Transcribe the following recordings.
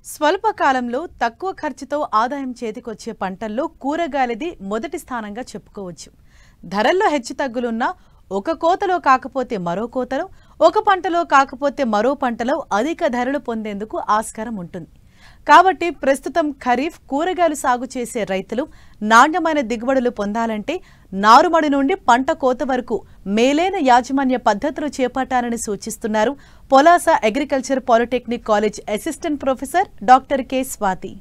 స్వల్ప కాలంలో తక్కువ ఖర్చుతో ఆదాయం చేతికొచ్చే పంటల్లో కూరగాయలది మొదటి స్థానంగా చెప్పుకోవచ్చు. ధరల్లో హెచ్చుతగ్గులున్నా ఒక కోతలో కాకపోతే మరో కోతలో, ఒక పంటలో కాకపోతే మరో పంటలో అధిక ధరలు పొందేందుకు ఆస్కారం ఉంటుంది. కాబట్టి ప్రస్తుతం ఖరీఫ్ కూరగాయలు సాగు చేసే రైతులు నాణ్యమైన దిగుబడులు పొందాలంటే నారుమడి నుండి పంట కోత వరకు మేలైన యాజమాన్య పద్ధతులు చేపట్టాలని సూచిస్తున్నారు Polasa agriculture polytechnic college assistant professor doctor K Swathi.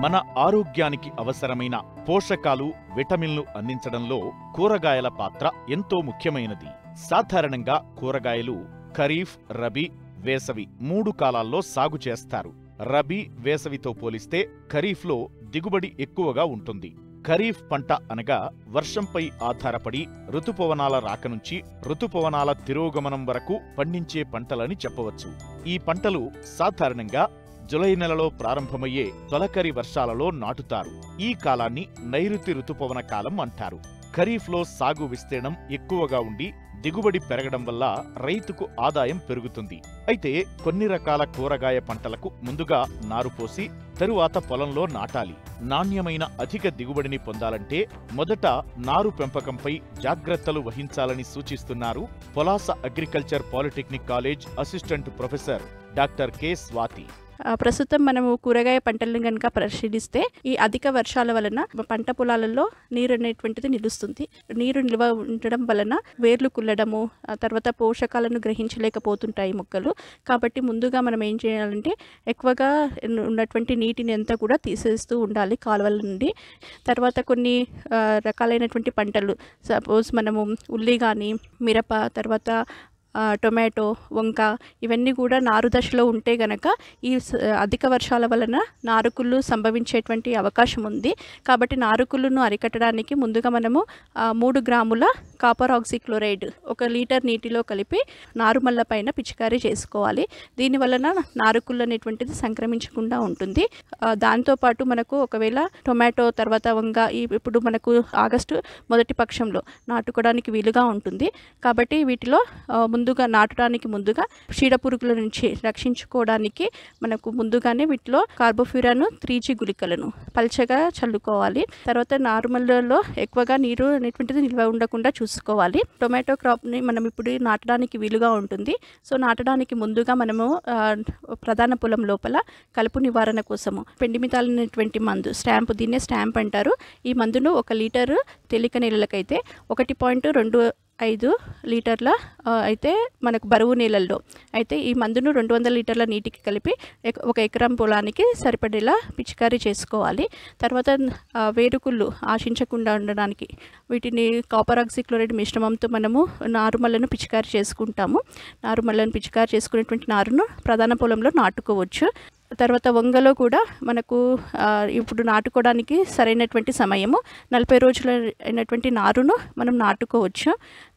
మన ఆరోగ్యానికి అవసరమైన పోషకాలు, విటమిన్లు అందించడంలో కూరగాయల పాత్ర ఎంతో ముఖ్యమైనది. సాధారణంగా కూరగాయలు ఖరీఫ్, రబీ, వేసవి 3 కాలాల్లో సాగు చేస్తారు. రబీ, వేసవితో పోలిస్తే ఖరీఫ్లో దిగుబడి ఎక్కువగా ఉంటుంది. ఖరీఫ్ పంట అనగా వర్షంపై ఆధారపడి ఋతుపవనాల రాక నుంచి ఋతుపవనాల తిరోగమనం వరకు పండించే పంటలని చెప్పవచ్చు. ఈ పంటలు సాధారణంగా జులై నెలలో ప్రారంభమయ్యే తొలకరి వర్షాలలో నాటుతారు. ఈ కాలాన్ని నైరుతి ఋతుపవన కాలం అంటారు. ఖరీఫ్లో సాగు విస్తీర్ణం ఎక్కువగా ఉండి దిగుబడి పెరగడం వల్ల రైతుకు ఆదాయం పెరుగుతుంది. అయితే కొన్ని రకాల కూరగాయ పంటలకు ముందుగా నారు పోసి తరువాత పొలంలో నాటాలి. నాణ్యమైన అధిక దిగుబడిని పొందాలంటే మొదట నారు పెంపకంపై జాగ్రత్తలు వహించాలని సూచిస్తున్నారు Polasa agriculture polytechnic college assistant professor doctor K Swathi. ప్రస్తుతం మనము కూరగాయ పంటలను కనుక పరిశీలిస్తే ఈ అధిక వర్షాల వలన పంట పొలాలలో నీరు అనేటువంటిది నిలుస్తుంది. నీరు నిల్వ ఉండడం వలన వేర్లు కుల్లడము, తర్వాత పోషకాలను గ్రహించలేకపోతుంటాయి మొక్కలు. కాబట్టి ముందుగా మనం ఏం చేయాలంటే ఎక్కువగా ఉన్నటువంటి నీటిని అంతా కూడా తీసేస్తూ ఉండాలి కాలువల నుండి. తర్వాత కొన్ని రకాలైనటువంటి పంటలు, సపోజ్ మనము ఉల్లి కానీ, మిరప, తర్వాత టొమాటో, వంక ఇవన్నీ కూడా నారు దశలో ఉంటే గనక ఈ అధిక వర్షాల వలన నారుకుళ్ళు సంభవించేటువంటి అవకాశం ఉంది. కాబట్టి నారుకుళ్ళను అరికట్టడానికి ముందుగా మనము 3 గ్రాముల కాపర్ ఆక్సిక్లోరైడ్ 1 లీటర్ నీటిలో కలిపి నారుమల్ల పైన పిచికారీ చేసుకోవాలి. దీని వలన నారుకుళ్ళు అనేటువంటిది సంక్రమించకుండా ఉంటుంది. దాంతోపాటు మనకు ఒకవేళ టొమాటో, తర్వాత వంగ ఇప్పుడు మనకు ఆగస్టు మొదటి పక్షంలో నాటుకోవడానికి వీలుగా ఉంటుంది. కాబట్టి వీటిలో ముందుగా నాటడానికి ముందుగా చీడపురుగుల నుంచి రక్షించుకోవడానికి మనకు ముందుగానే వీటిలో కార్బోఫ్యూరాన్ 3G గుళికలను పల్చగా చల్లుకోవాలి. తర్వాత నార్మల్లో ఎక్కువగా నీరు అనేటువంటిది నిల్వ ఉండకుండా చూసుకోవాలి. టొమాటో క్రాప్ని మనం ఇప్పుడు నాటడానికి వీలుగా ఉంటుంది. సో నాటడానికి ముందుగా మనము ప్రధాన పొలం లోపల కలుపు నివారణ కోసము పెండిమితాలైనటువంటి మందు దీన్నే స్టాంప్ అంటారు. ఈ మందును 1 లీటరు తేలిక నీళ్ళకైతే 1.25 లీటర్ల అయితే మనకు బరువు నీళ్ళల్లో అయితే ఈ మందును 200 లీటర్ల నీటికి కలిపి 1 ఎకరం పొలానికి సరిపడేలా పిచికారీ చేసుకోవాలి. తర్వాత వేరుకుళ్ళు ఆశించకుండా ఉండడానికి వీటిని కాపర్ ఆక్సిక్లోరైడ్ మిశ్రమంతో మనము నారుమల్లను పిచికారీ చేసుకుంటాము. నారుమల్లను పిచికారీ చేసుకునేటువంటి నారును ప్రధాన పొలంలో నాటుకోవచ్చు. తర్వాత వంగలో కూడా మనకు ఇప్పుడు నాటుకోవడానికి సరైనటువంటి సమయము 40 రోజుల అయినటువంటి నారును మనం నాటుకోవచ్చు.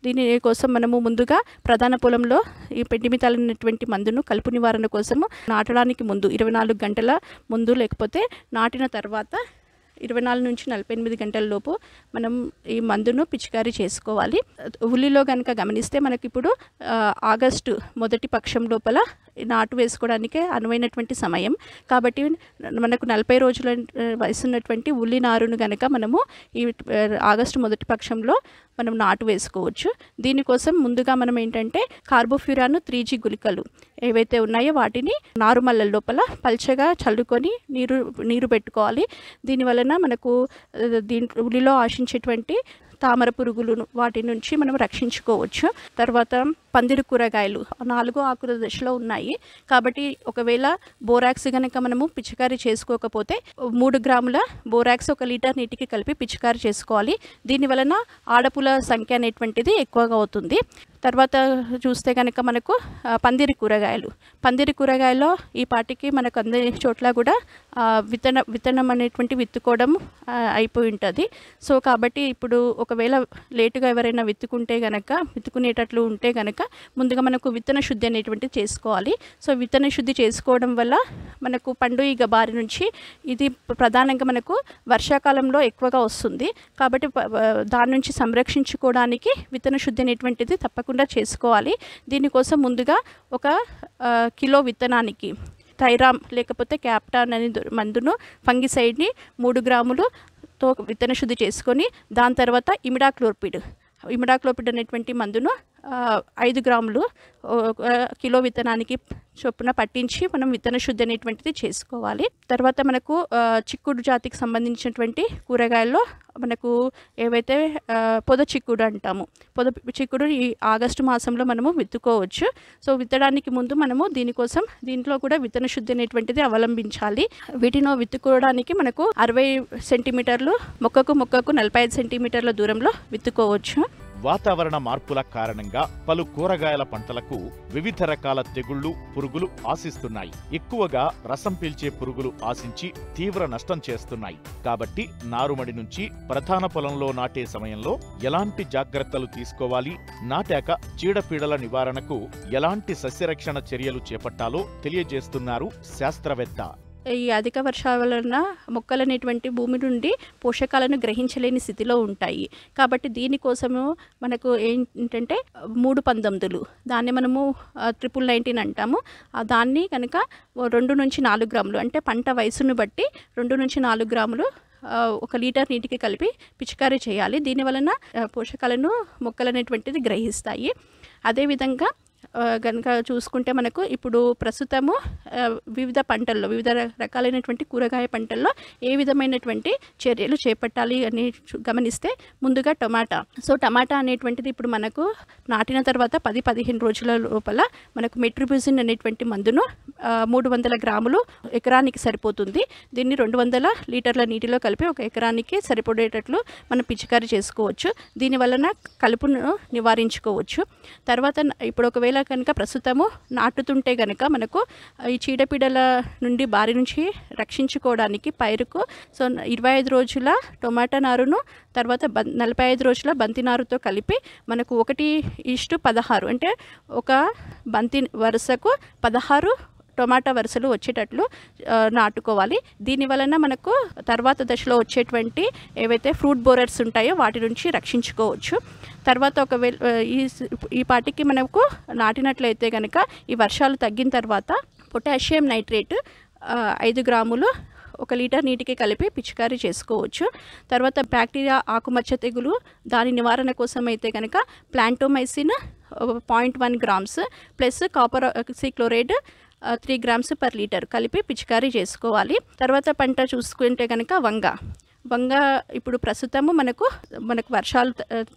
దీనికోసం మనము ముందుగా ప్రధాన పొలంలో ఈ పెండిమితాలైనటువంటి మందును కలుపు నివారణ కోసము నాటడానికి ముందు 24 గంటల ముందు, లేకపోతే నాటిన తర్వాత 24 నుంచి 48 గంటల లోపు మనం ఈ మందును పిచికారీ చేసుకోవాలి. ఉల్లిలో కనుక గమనిస్తే మనకి ఇప్పుడు ఆగస్టు మొదటి పక్షం లోపల నాటు వేసుకోవడానికే అనువైనటువంటి సమయం. కాబట్టి మనకు 40 రోజుల వయసున్నటువంటి ఉల్లి నారును కనుక మనము ఈ ఆగస్టు మొదటి పక్షంలో మనం నాటు వేసుకోవచ్చు. దీనికోసం ముందుగా మనం ఏంటంటే కార్బోఫ్యూరాన్ 3G గుళికలు ఏవైతే ఉన్నాయో వాటిని నారుమల్ల లోపల పల్చగా చల్లుకొని నీరు పెట్టుకోవాలి. దీనివలన మనకు ఉల్లిలో ఆశించేటువంటి తామర పురుగులను వాటి నుంచి మనం రక్షించుకోవచ్చు. తర్వాత పందిరి కూరగాయలు 4 ఆకుల దశలో ఉన్నాయి. కాబట్టి ఒకవేళ బోరాక్స్ కనుక మనము పిచికారీ చేసుకోకపోతే 3 గ్రాముల బోరాక్స్ 1 లీటర్ నీటికి కలిపి పిచికారీ చేసుకోవాలి. దీనివలన ఆడపుల సంఖ్య అనేటువంటిది ఎక్కువగా అవుతుంది. తర్వాత చూస్తే కనుక మనకు పందిరి కూరగాయల్లో ఈ పాటికి మనకు అందరి చోట్ల కూడా విత్తనం అనేటువంటి విత్తుకోవడం అయిపోయి ఉంటుంది. సో కాబట్టి ఇప్పుడు ఒకవేళ లేటుగా ఎవరైనా విత్తుకునేటట్లు ఉంటే కనుక ముందుగా మనకు విత్తన శుద్ధి అనేటువంటిది చేసుకోవాలి. సో విత్తన శుద్ధి చేసుకోవడం వల్ల మనకు పండు ఈగ బారి నుంచి ఇది ప్రధానంగా మనకు వర్షాకాలంలో ఎక్కువగా వస్తుంది కాబట్టి దాని నుంచి సంరక్షించుకోవడానికి విత్తన శుద్ధి అనేటువంటిది తప్పకుండా చేసుకోవాలి. దీనికోసం ముందుగా ఒక కిలో విత్తనానికి థైరామ్ లేకపోతే క్యాప్టాన్ అనే మందును ఫంగిసైడ్ని 3 గ్రాములతో విత్తన శుద్ధి చేసుకొని దాని తర్వాత ఇమిడాక్లోపిడ్ అనేటువంటి మందును 5 గ్రాములు కిలో విత్తనానికి చొప్పున పట్టించి మనం విత్తన శుద్ధి అనేటువంటిది చేసుకోవాలి. తర్వాత మనకు చిక్కుడు జాతికి సంబంధించినటువంటి కూరగాయల్లో మనకు ఏవైతే పొద చిక్కుడు అంటాము, పొద చిక్కుడు ఈ ఆగస్టు మాసంలో మనము విత్తుకోవచ్చు. సో విత్తడానికి ముందు మనము దీంట్లో కూడా విత్తన శుద్ధి అనేటువంటిది అవలంబించాలి. వీటిని విత్తుకోవడానికి మనకు 60 సెంటీమీటర్లు మొక్కకు 45 సెంటీమీటర్ల దూరంలో విత్తుకోవచ్చు. వాతావరణ మార్పుల కారణంగా పలు కూరగాయల పంటలకు వివిధ రకాల తెగుళ్లు, పురుగులు ఆశిస్తున్నాయి. ఎక్కువగా రసం పీల్చే పురుగులు ఆశించి తీవ్ర నష్టం చేస్తున్నాయి. కాబట్టి నారుమడి నుంచి ప్రధాన పొలంలో నాటే సమయంలో ఎలాంటి జాగ్రత్తలు తీసుకోవాలి, నాటాక చీడపీడల నివారణకు ఎలాంటి సస్యరక్షణ చర్యలు చేపట్టాలో తెలియజేస్తున్నారు శాస్త్రవేత్త. ఈ అధిక వర్షాల వలన మొక్కలు అనేటువంటి భూమి నుండి పోషకాలను గ్రహించలేని స్థితిలో ఉంటాయి. కాబట్టి దీనికోసము మనకు ఏంటంటే 3 పందొమ్మిదులు, దాన్ని మనము 1919 అంటాము. దాన్ని కనుక 2 నుంచి 4 గ్రాములు అంటే పంట వయసును బట్టి 2 నుంచి 4 గ్రాములు 1 లీటర్ నీటికి కలిపి పిచికారీ చేయాలి. దీనివలన పోషకాలను మొక్కలు అనేటువంటిది గ్రహిస్తాయి. అదేవిధంగా కనుక చూసుకుంటే మనకు ఇప్పుడు ప్రస్తుతము వివిధ పంటల్లో వివిధ రకాలైనటువంటి కూరగాయ పంటల్లో ఏ విధమైనటువంటి చర్యలు చేపట్టాలి అని గమనిస్తే ముందుగా టమాటా. సో టమాటా అనేటువంటిది ఇప్పుడు మనకు నాటిన తర్వాత 10-15 రోజుల లోపల మనకు మెట్రిబ్యూజిన్ అనేటువంటి మందును 300 గ్రాములు ఎకరానికి సరిపోతుంది. దీన్ని 200 లీటర్ల నీటిలో కలిపి 1 ఎకరానికి సరిపడేటట్లు మనం పిచికారీ చేసుకోవచ్చు. దీనివలన కలుపును నివారించుకోవచ్చు. తర్వాత ఇప్పుడు ఒకవేళ కనుక ప్రస్తుతము నాటుతుంటే కనుక మనకు ఈ చీడపీడల నుండి బారి నుంచి రక్షించుకోవడానికి పైరుకు 25 రోజుల టొమాటో నారును తర్వాత 45 రోజుల బంతి నారుతో కలిపి మనకు 1:16 అంటే ఒక బంతి వరుసకు 16 టొమాటో వరుసలు వచ్చేటట్లు నాటుకోవాలి. దీనివలన మనకు తర్వాత దశలో వచ్చేటువంటి ఏవైతే ఫ్రూట్ బోరర్స్ ఉంటాయో వాటి నుంచి రక్షించుకోవచ్చు. తర్వాత ఒకవేళ ఈ పాటికి మనకు నాటినట్లయితే కనుక ఈ వర్షాలు తగ్గిన తర్వాత పొటాషియం నైట్రేట్ 5 గ్రాములు 1 లీటర్ నీటికి కలిపి పిచికారీ చేసుకోవచ్చు. తర్వాత బ్యాక్టీరియా ఆకుమచ్చ తెగులు దాని నివారణ కోసం అయితే కనుక Plantomycin 0.1 grams plus copper oxychloride 3 grams per litre కలిపి పిచికారీ చేసుకోవాలి. తర్వాత పంట చూసుకుంటే కనుక వంగ ఇప్పుడు ప్రస్తుతము మనకు వర్షాలు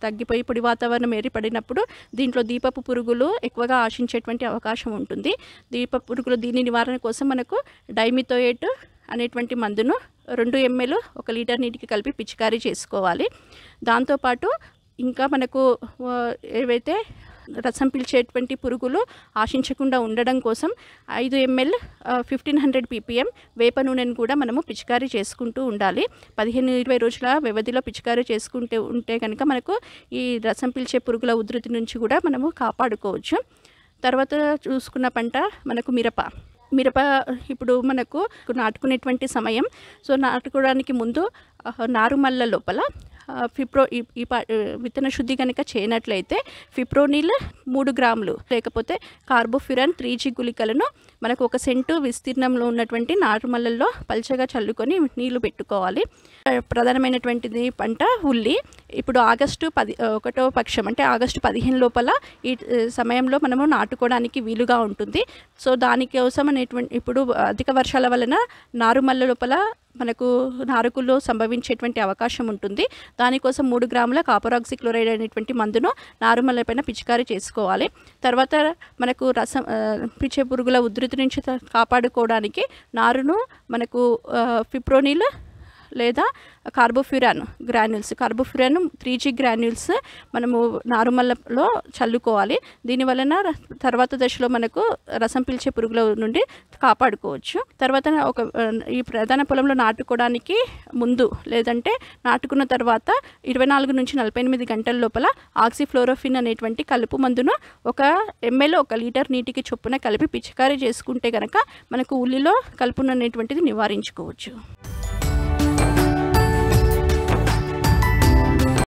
తగ్గిపోయి పొడి వాతావరణం ఏర్పడినప్పుడు దీంట్లో దీపపు పురుగులు ఎక్కువగా ఆశించేటువంటి అవకాశం ఉంటుంది. దీపపు పురుగులు దీని నివారణ కోసం మనకు డైమిథోయేట్ అనేటువంటి మందును 2 ml 1 లీటర్ నీటికి కలిపి పిచికారీ చేసుకోవాలి. దాంతోపాటు ఇంకా మనకు ఏవైతే రసం పీల్చేటువంటి పురుగులు ఆశించకుండా ఉండడం కోసం 5 ml 1500 ppm వేప నూనెను కూడా మనము పిచికారీ చేసుకుంటూ ఉండాలి. 15-20 రోజుల వ్యవధిలో పిచికారీ ఉంటే కనుక మనకు ఈ రసం పీల్చే పురుగుల ఉధృతి నుంచి కూడా మనము కాపాడుకోవచ్చు. తర్వాత చూసుకున్న పంట మనకు మిరప ఇప్పుడు మనకు నాటుకునేటువంటి సమయం. సో నాటుకోవడానికి ముందు నారుమల్ల లోపల విత్తన శుద్ధి కనుక చేయనట్లయితే ఫిప్రోనిల్ 3 గ్రాములు లేకపోతే కార్బోఫ్యూరాన్ 3G గుళికలను మనకు 1 సెంటు విస్తీర్ణంలో ఉన్నటువంటి నారుమల్లల్లో పల్చగా చల్లుకొని నీళ్లు పెట్టుకోవాలి. ప్రధానమైనటువంటిది పంట ఉల్లి. ఇప్పుడు ఆగస్టు 1వ పక్షం అంటే ఆగస్టు 15 లోపల ఈ సమయంలో మనము నాటుకోవడానికి వీలుగా ఉంటుంది. సో దానికోసం ఇప్పుడు అధిక వర్షాల వలన నారుమల్ల లోపల మనకు నారుకుల్లో సంభవించేటువంటి అవకాశం ఉంటుంది. దానికోసం 3 గ్రాముల కాపర్ ఆక్సిక్లోరైడ్ అనేటువంటి మందును నారుమల్ల పైన పిచికారీ చేసుకోవాలి. తర్వాత మనకు రసం పిచ్చే పురుగుల ఉధృతి నుంచి కాపాడుకోవడానికి నారును మనకు ఫిప్రోనిల్ లేదా carbofuran granules, carbofuran 3G granules మనము నారుమల్లలో చల్లుకోవాలి. దీనివలన తర్వాత దశలో మనకు రసం పీల్చే పురుగుల నుండి కాపాడుకోవచ్చు. తర్వాత ఈ ప్రధాన పొలంలో నాటుకోవడానికి ముందు లేదంటే నాటుకున్న తర్వాత 24 నుంచి 48 గంటల లోపల ఆక్సిఫ్లోరోఫిన్ అనేటువంటి కలుపు మందును 1 ml 1 లీటర్ నీటికి చొప్పున కలిపి పిచికారీ చేసుకుంటే కనుక మనకు ఉల్లిలో కలుపును అనేటువంటిది నివారించుకోవచ్చు.